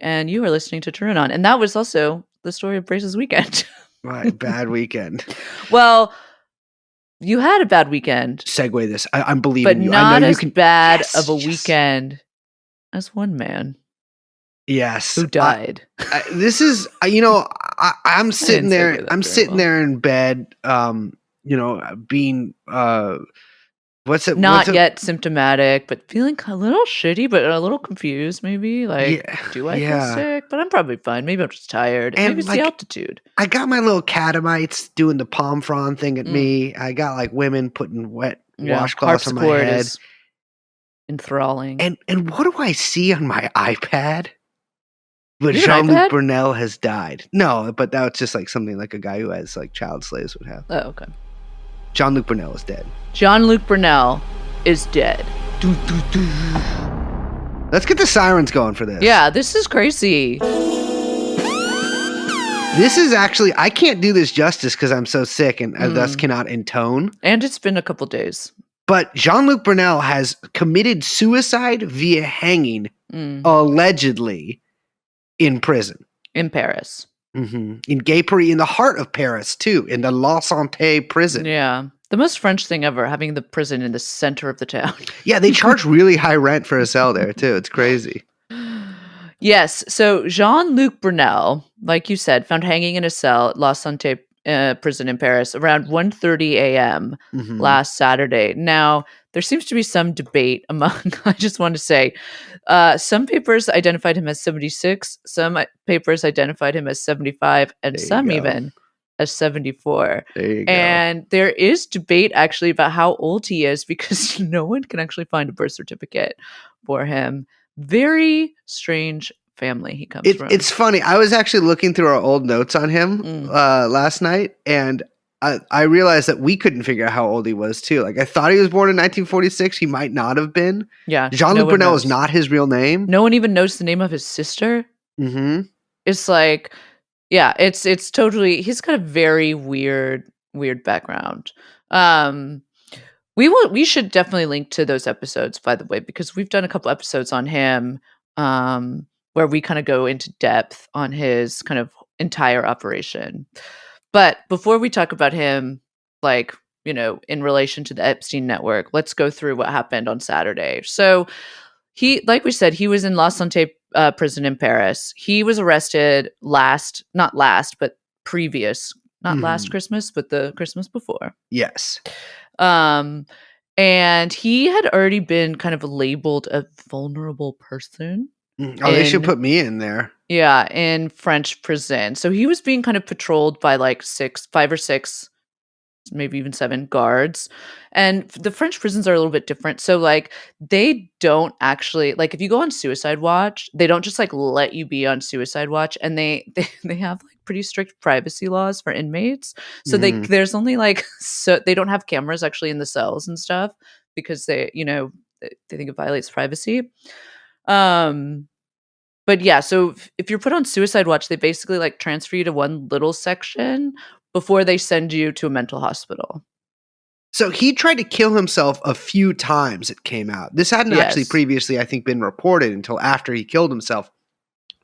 and you are listening to TrueAnon. And that was also the story of Brace's weekend. Right, bad weekend. Well, you had a bad weekend. Segue this. I'm believing but you. not I know as you can, bad yes, of a yes. weekend as one man Yes. who died. This is, I'm sitting there. segue that I'm very sitting well. there in bed, being, Not yet symptomatic, but feeling a little shitty, but a little confused maybe. Like, do I feel sick? But I'm probably fine. Maybe I'm just tired. And maybe it's the altitude. I got my little catamites doing the palm frond thing at me. I got like women putting wet washcloths on my head. Is enthralling. And what do I see on my iPad? But Jean-Luc Brunel has died. No, but that was just like something like a guy who has like child slaves would have. Oh, okay. Jean-Luc Brunel is dead. Jean-Luc Brunel is dead. Let's get the sirens going for this. Yeah, this is crazy. This is actually, I can't do this justice because I'm so sick and thus cannot intone. And it's been a couple days. But Jean-Luc Brunel has committed suicide via hanging, allegedly, in prison. In Paris. In Gay Paris, in the heart of Paris, too, in the La Santé prison. Yeah. The most French thing ever, having the prison in the center of the town. Yeah, they charge really high rent for a cell there, too. It's crazy. Yes. So Jean-Luc Brunel, like you said, found hanging in a cell at La Santé prison in Paris around 1:30 a.m. Last Saturday. Now, there seems to be some debate among, I just want to say, some papers identified him as 76, some papers identified him as 75, and some even as 74. And there is debate actually about how old he is because no one can actually find a birth certificate for him. Very strange family he comes from. It's funny. I was actually looking through our old notes on him last night, and I realized that we couldn't figure out how old he was too. Like I thought he was born in 1946. He might not have been. Yeah. Jean-Luc Brunel is not his real name. No one even knows the name of his sister. It's like, yeah, it's totally, he's got a very weird background. We should definitely link to those episodes, by the way, because we've done a couple episodes on him where we kind of go into depth on his kind of entire operation. But before we talk about him, like, in relation to the Epstein network, let's go through what happened on Saturday. So he, like we said, he was in La Santé prison in Paris. He was arrested last Christmas, but the Christmas before. Yes. And he had already been kind of labeled a vulnerable person. They should put me in there. Yeah, in French prison. So he was being kind of patrolled by like 5 or 6, maybe even 7 guards. And the French prisons are a little bit different. So like they don't actually, like if you go on suicide watch, they don't just like let you be on suicide watch, and they have like pretty strict privacy laws for inmates. So there's only like, so they don't have cameras actually in the cells and stuff because they think it violates privacy. But yeah, so if you're put on suicide watch, they basically like transfer you to one little section before they send you to a mental hospital. So he tried to kill himself a few times, it came out. This hadn't actually previously, I think, been reported until after he killed himself.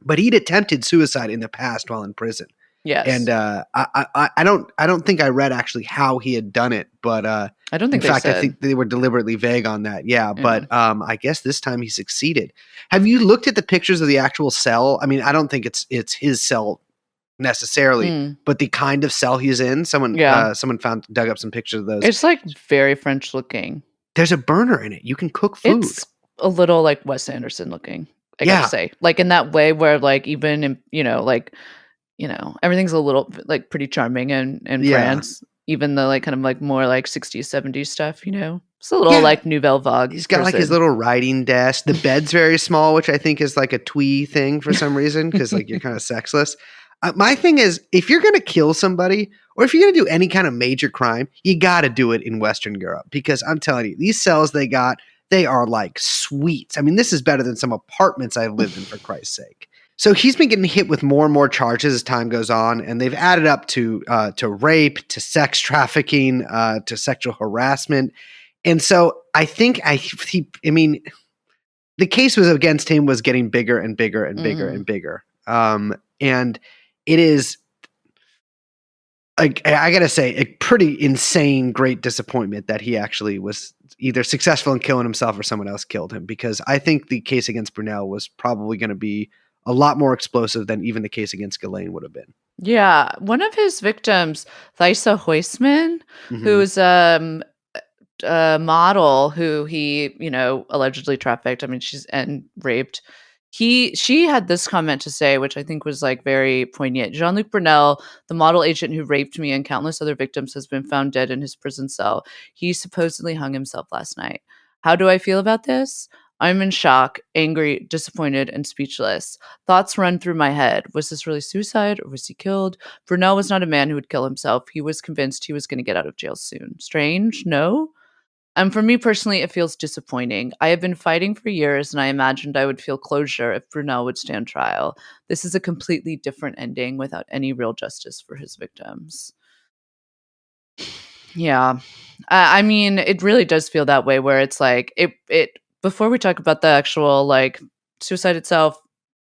But he'd attempted suicide in the past while in prison. Yes. And I don't think I read actually how he had done it, but I don't think in fact I think they were deliberately vague on that. Yeah, but I guess this time he succeeded. Have you looked at the pictures of the actual cell? I mean, I don't think it's his cell necessarily, but the kind of cell he's in. Someone dug up some pictures of those. It's like very French looking. There's a burner in it. You can cook food. It's a little like Wes Anderson looking. I gotta say, like in that way where like even in, everything's a little like pretty charming in France, even though like kind of like more like 60s, 70s stuff, It's a little like Nouvelle Vague. He's got like his little writing desk. The bed's very small, which I think is like a twee thing for some reason because like you're kind of sexless. My thing is, if you're going to kill somebody or if you're going to do any kind of major crime, you got to do it in Western Europe because I'm telling you, these cells they are like suites. I mean, this is better than some apartments I've lived in, for Christ's sake. So he's been getting hit with more and more charges as time goes on, and they've added up to rape, to sex trafficking, to sexual harassment. And so I think the case was against him was getting bigger and bigger and bigger Mm. and bigger. And it is, like, I gotta say, a pretty insane, great disappointment that he actually was either successful in killing himself or someone else killed him, because I think the case against Brunel was probably going to be a lot more explosive than even the case against Ghislaine would have been. Yeah, one of his victims, Thaisa Huysman, Hmm. who's a model who he, allegedly trafficked. I mean, she's and raped. She had this comment to say, which I think was like very poignant. Jean-Luc Brunel, the model agent who raped me and countless other victims, has been found dead in his prison cell. He supposedly hung himself last night. How do I feel about this? I'm in shock, angry, disappointed, and speechless. Thoughts run through my head. Was this really suicide or was he killed? Brunel was not a man who would kill himself. He was convinced he was going to get out of jail soon. Strange? No? For me personally, it feels disappointing. I have been fighting for years, and I imagined I would feel closure if Brunel would stand trial. This is a completely different ending without any real justice for his victims. Yeah. I mean, it really does feel that way where it's like it before we talk about the actual like suicide itself,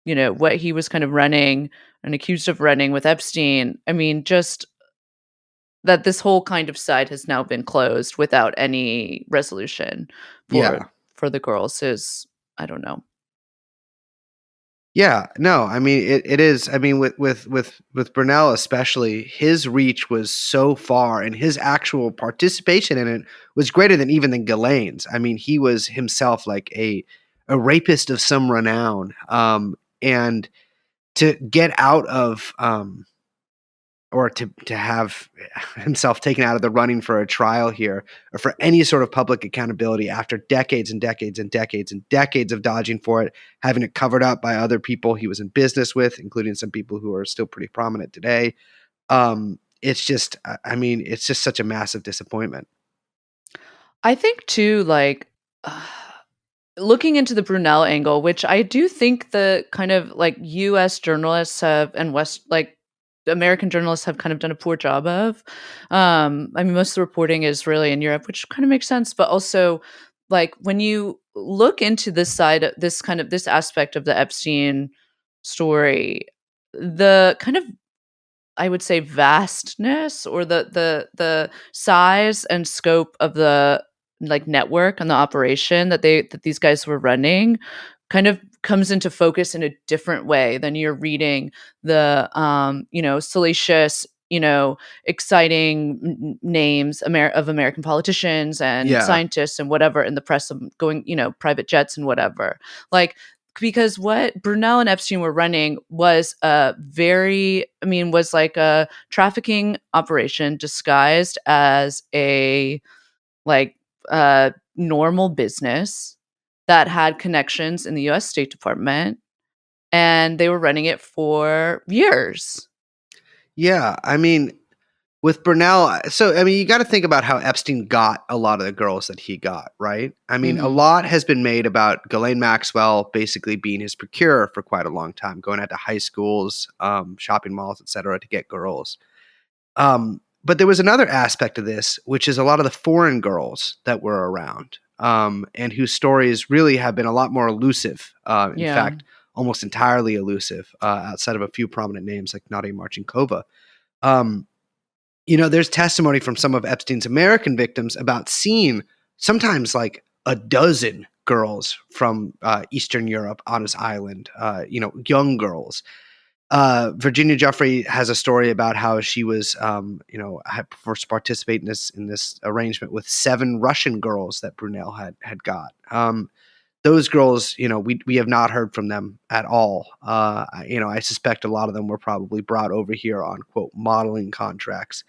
what he was kind of running and accused of running with Epstein. I mean, just that this whole kind of side has now been closed without any resolution for Yeah. for the girls is I don't know. Yeah, no, I mean it is. I mean, with Brunel especially, his reach was so far, and his actual participation in it was greater than Ghislaine's. I mean, he was himself like a rapist of some renown, and to get out of or to have himself taken out of the running for a trial here, or for any sort of public accountability after decades and decades and decades and decades of dodging for it, having it covered up by other people he was in business with, including some people who are still pretty prominent today. It's just, I mean, it's just such a massive disappointment. I think too, like looking into the Brunel angle, which I do think the kind of like US journalists have and West like American journalists have kind of done a poor job of. I mean, most of the reporting is really in Europe, which kind of makes sense, but also like when you look into this side, this kind of this aspect of the Epstein story, the kind of I would say vastness or the size and scope of the like network and the operation that these guys were running kind of comes into focus in a different way than you're reading the salacious, exciting names of American politicians and Yeah. scientists and whatever in the press of going, private jets and whatever. Like because what Brunel and Epstein were running was was like a trafficking operation disguised as a like normal business that had connections in the US State Department and they were running it for years. Yeah. I mean, with Brunel, so I mean, you got to think about how Epstein got a lot of the girls that he got, right? I mean, a Mhm. lot has been made about Ghislaine Maxwell basically being his procurer for quite a long time, going out to high schools, shopping malls, etc., to get girls. But there was another aspect of this, which is a lot of the foreign girls that were around, and whose stories really have been a lot more elusive. In Yeah. fact, almost entirely elusive, outside of a few prominent names like Nadia Marchinkova. Um, there's testimony from some of Epstein's American victims about seeing sometimes like a dozen girls from Eastern Europe on his island, young girls. Virginia Jeffrey has a story about how she was, had first participated in this arrangement with 7 Russian girls that Brunel had got. Those girls, we have not heard from them at all. I suspect a lot of them were probably brought over here on quote modeling contracts.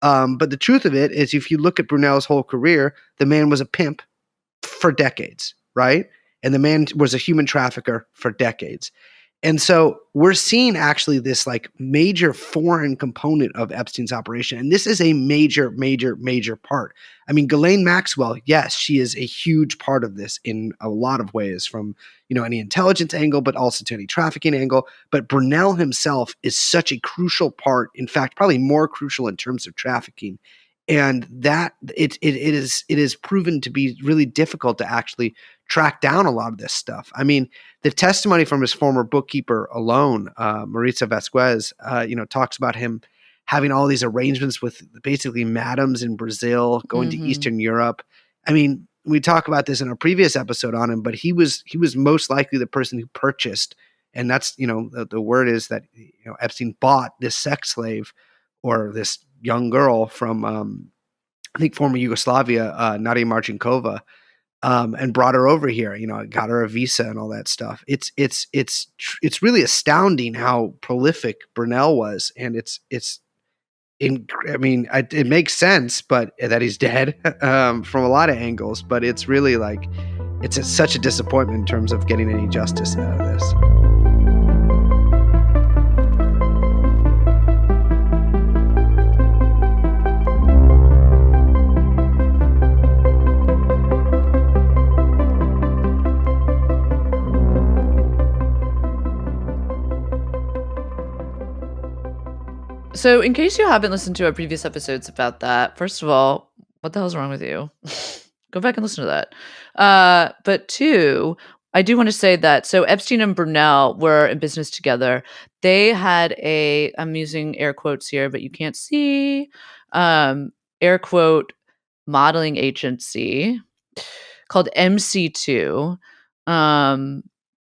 But the truth of it is, if you look at Brunel's whole career, the man was a pimp for decades, right? And the man was a human trafficker for decades. And so we're seeing actually this like major foreign component of Epstein's operation. And this is a major, major, major part. I mean, Ghislaine Maxwell, yes, she is a huge part of this in a lot of ways, from, any intelligence angle, but also to any trafficking angle. But Brunel himself is such a crucial part, in fact, probably more crucial in terms of trafficking, And that it is proven to be really difficult to actually track down a lot of this stuff. I mean, the testimony from his former bookkeeper alone, Maritza Vasquez, talks about him having all these arrangements with basically madams in Brazil, going to Eastern Europe. I mean, we talk about this in a previous episode on him, but he was most likely the person who purchased, and that's the word is that Epstein bought this sex slave or this young girl from I think former Yugoslavia, Nadia Marcinkova, and brought her over here. Got her a visa and all that stuff. It's really astounding how prolific Brunel was, and it makes sense, but that he's dead from a lot of angles. But it's really like it's such a disappointment in terms of getting any justice out of this. So, in case you haven't listened to our previous episodes about that, first of all, what the hell's wrong with you? Go back and listen to that. But two, I do want to say that, so Epstein and Brunel were in business together. They had I'm using air quotes here, but you can't see, air quote, modeling agency called MC2.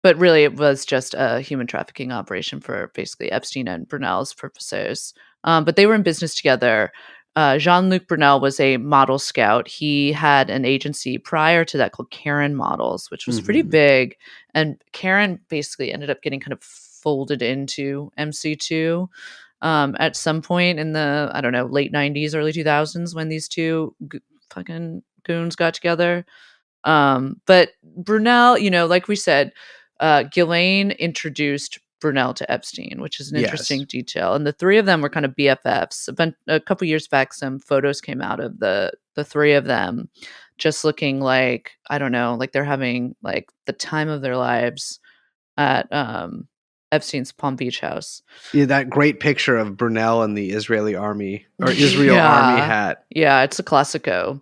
But really, it was just a human trafficking operation for basically Epstein and Brunel's purposes. But they were in business together. Jean-Luc Brunel was a model scout. He had an agency prior to that called Karen Models, which was pretty big. And Karen basically ended up getting kind of folded into MC2 at some point in the, I don't know, late 90s, early 2000s when these two fucking goons got together. But Brunel, like we said, Ghislaine introduced Brunel to Epstein, which is an interesting detail. And the three of them were kind of BFFs. A couple years back, some photos came out of the three of them just looking like, I don't know, like they're having like the time of their lives at Epstein's Palm Beach house. Yeah, that great picture of Brunel and the Israeli army or Israel army hat. Yeah, it's a classico.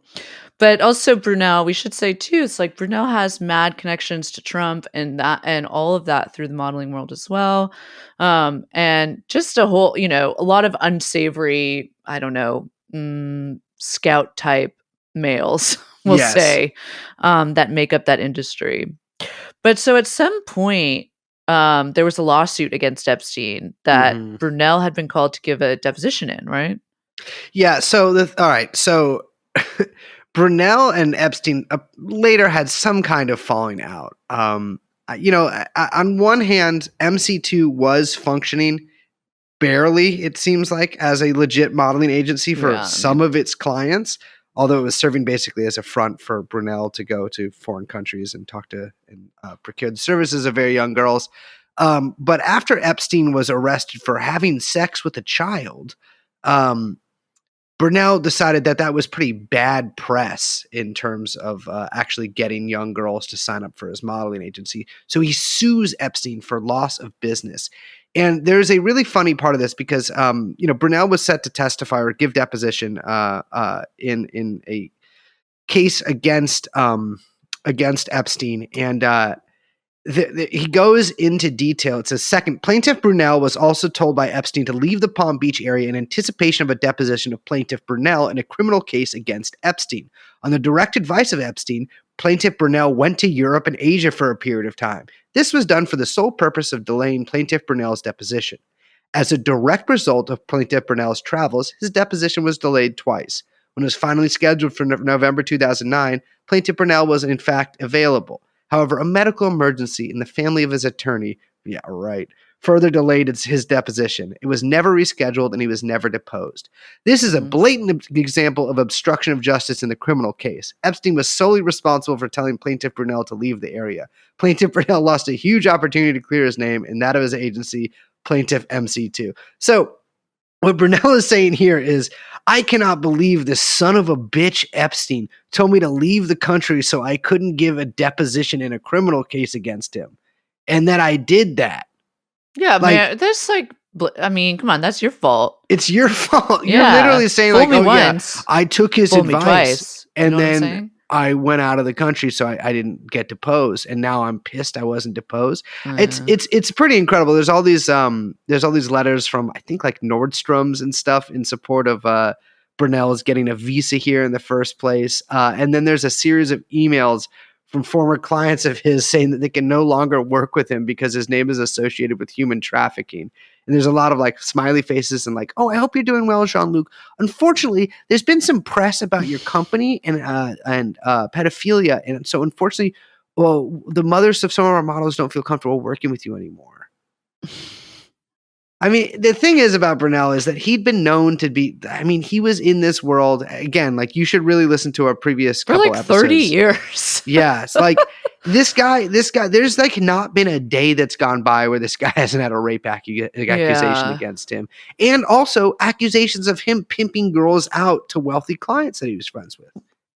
But also Brunel, we should say too, it's like Brunel has mad connections to Trump and all of that through the modeling world as well. And just a whole, a lot of unsavory, I don't know, scout type males, we'll say, that make up that industry. But so at some point, there was a lawsuit against Epstein that Brunel had been called to give a deposition in, right? Yeah. So, all right. So Brunel and Epstein later had some kind of falling out. On one hand, MC2 was functioning barely, it seems like, as a legit modeling agency for some of its clients, although it was serving basically as a front for Brunel to go to foreign countries and talk to and procure the services of very young girls. But after Epstein was arrested for having sex with a child, Brunel decided that was pretty bad press in terms of actually getting young girls to sign up for his modeling agency. So he sues Epstein for loss of business. And there's a really funny part of this because, Brunel was set to testify or give deposition in a case against Epstein. And he goes into detail. It says, second, plaintiff Brunel was also told by Epstein to leave the Palm Beach area in anticipation of a deposition of plaintiff Brunel in a criminal case against Epstein. On the direct advice of Epstein, plaintiff Brunel went to Europe and Asia for a period of time. This was done for the sole purpose of delaying plaintiff Brunel's deposition. As a direct result of plaintiff Brunel's travels, his deposition was delayed twice. When it was finally scheduled for November 2009, plaintiff Brunel was in fact available. However, a medical emergency in the family of his attorney, further delayed his deposition. It was never rescheduled and he was never deposed. This is a blatant example of obstruction of justice in the criminal case. Epstein was solely responsible for telling plaintiff Brunel to leave the area. Plaintiff Brunel lost a huge opportunity to clear his name and that of his agency, plaintiff MC2. So what Brunel is saying here is, I cannot believe this son of a bitch Epstein told me to leave the country so I couldn't give a deposition in a criminal case against him. And that I did that. Yeah, man, this I mean, come on, that's your fault. It's your fault. You're Yeah. literally saying Fool like, me "Oh yeah, once, I took his fool me advice twice. You know and what I'm then saying? I went out of the country, so I didn't get deposed, and now I'm pissed I wasn't deposed." Uh, It's pretty incredible. There's all these letters from I think like Nordstrom's and stuff in support of Brunel's getting a visa here in the first place, and then there's a series of emails from former clients of his saying that they can no longer work with him because his name is associated with human trafficking. And there's a lot of like smiley faces and like, "Oh, I hope you're doing well, Jean-Luc. Unfortunately, there's been some press about your company and pedophilia, and so unfortunately, well, the mothers of some of our models don't feel comfortable working with you anymore." I mean, the thing is about Brunel is that he'd been known to be. I mean, he was in this world again. Like, you should really listen to our previous for couple like 30 episodes. years. Yeah, it's like this guy, there's like not been a day that's gone by where this guy hasn't had a rape accusation Yeah. against him. And also accusations of him pimping girls out to wealthy clients that he was friends with.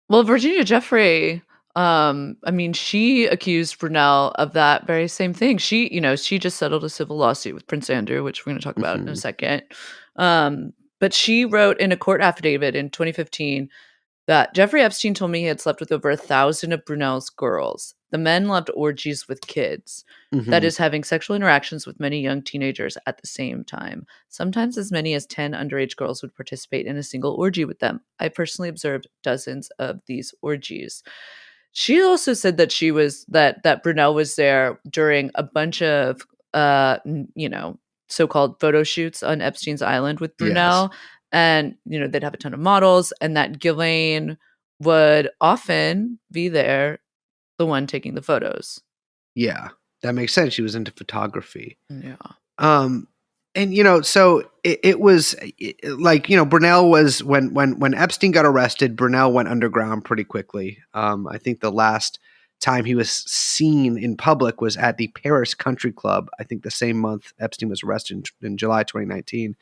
Well, Virginia Jeffrey, I mean, she accused Brunel of that very same thing. She just settled a civil lawsuit with Prince Andrew, which we're going to talk about in a Mhm. second. But she wrote in a court affidavit in 2015 that Jeffrey Epstein told me he had slept with over 1,000 of Brunel's girls. The men loved orgies with kids. That Mhm. is, having sexual interactions with many young teenagers at the same time. Sometimes as many as 10 underage girls would participate in a single orgy with them. I personally observed dozens of these orgies. She also said that that Brunel was there during a bunch of so-called photo shoots on Epstein's Island with Yes. Brunel, and they'd have a ton of models, and that Ghislaine would often be there, the one taking the photos. Yeah. That makes sense. She was into photography. Yeah. Um, and so it was like, Brunel was when Epstein got arrested, Brunel went underground pretty quickly. I think the last time he was seen in public was at the Paris Country Club. I think the same month Epstein was arrested in July 2019.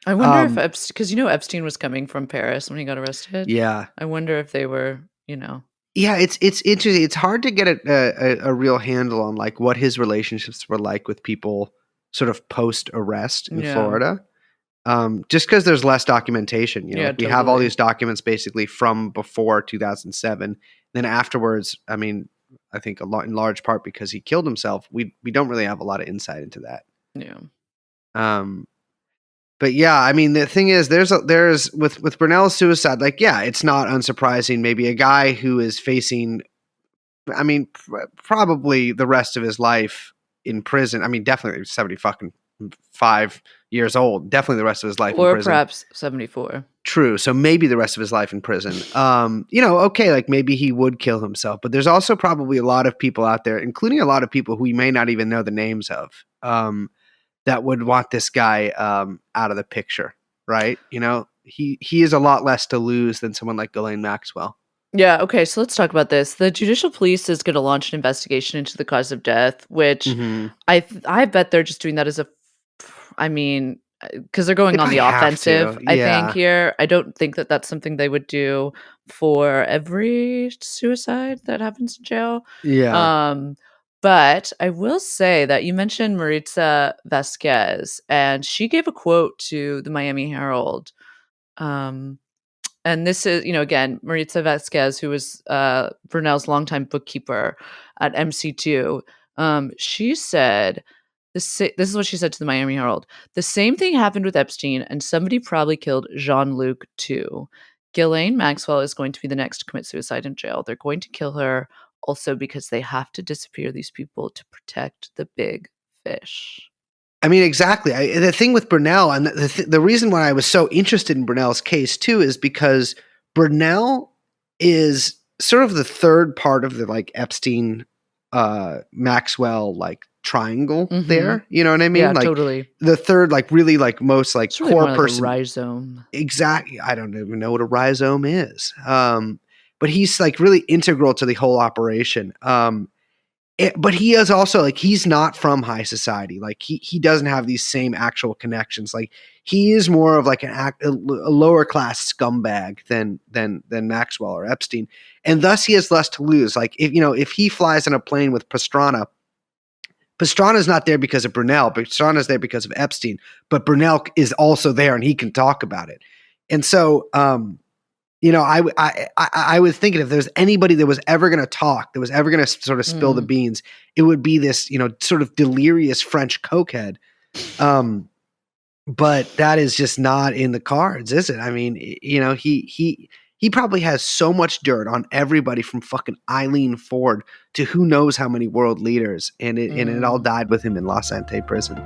I wonder if Um, Epstein, because Epstein was coming from Paris when he got arrested. yeah, I wonder if they were, yeah, it's interesting. It's hard to get a real handle on like what his relationships were like with people sort of post arrest in yeah, Florida. Just because there's less documentation, yeah, like we have all totally. these documents basically from before 2007. Then afterwards, I mean, I think in large part because he killed himself, we don't really have a lot of insight into that. Yeah. Um, but yeah, I mean, the thing is, there's with Brunel's suicide, like, yeah, it's not unsurprising. Maybe a guy who is facing, I mean, probably the rest of his life in prison. I mean, definitely 70 fucking 5 years old. Definitely the rest of his life in Or prison. perhaps 74. True. So maybe the rest of his life in prison. Okay, like maybe he would kill himself, but there's also probably a lot of people out there, including a lot of people who we may not even know the names of, that would want this guy out of the picture, right? He has a lot less to lose than someone like Ghislaine Maxwell. Yeah, okay, so let's talk about this. The judicial police is going to launch an investigation into the cause of death, which Mm-hmm. I bet they're just doing that as I mean, because they're They going on probably the have to. offensive, I think, Yeah. here. I don't think that that's something they would do for every suicide that happens in jail. Yeah. Um, but I will say that you mentioned Maritza Vasquez, and she gave a quote to the Miami Herald. Um, and this is, again, Maritza Vasquez, who was Brunel's longtime bookkeeper at MC2. She said, this is what she said to the Miami Herald. The same thing happened with Epstein, and somebody probably killed Jean-Luc too. Ghislaine Maxwell is going to be the next to commit suicide in jail. They're going to kill her also because they have to disappear these people to protect the big fish. I mean, exactly. The thing with Brunel, and the reason why I was so interested in Brunel's case too, is because Brunel is sort of the third part of the like Epstein, Maxwell like triangle Mm-hmm. there. You know what I mean? Yeah, Like totally. the third, like really like most like It's really core more like a person. rhizome. Exactly. I don't even know what a rhizome is. But he's like really integral to the whole operation. But he is also like he's not from high society. Like he doesn't have these same actual connections. Like he is more of like a lower class scumbag than Maxwell or Epstein, and thus he has less to lose. Like if he flies in a plane with Pastrana, Pastrana's not there because of Brunel. Pastrana's there because of Epstein. But Brunel is also there, and he can talk about it. And so, I was thinking if there's anybody that was ever going to talk, that was ever going to sort of spill the beans, it would be this, sort of delirious French cokehead. But that is just not in the cards, is it? I mean, he probably has so much dirt on everybody from fucking Eileen Ford to who knows how many world leaders, and it all died with him in La Sante prison.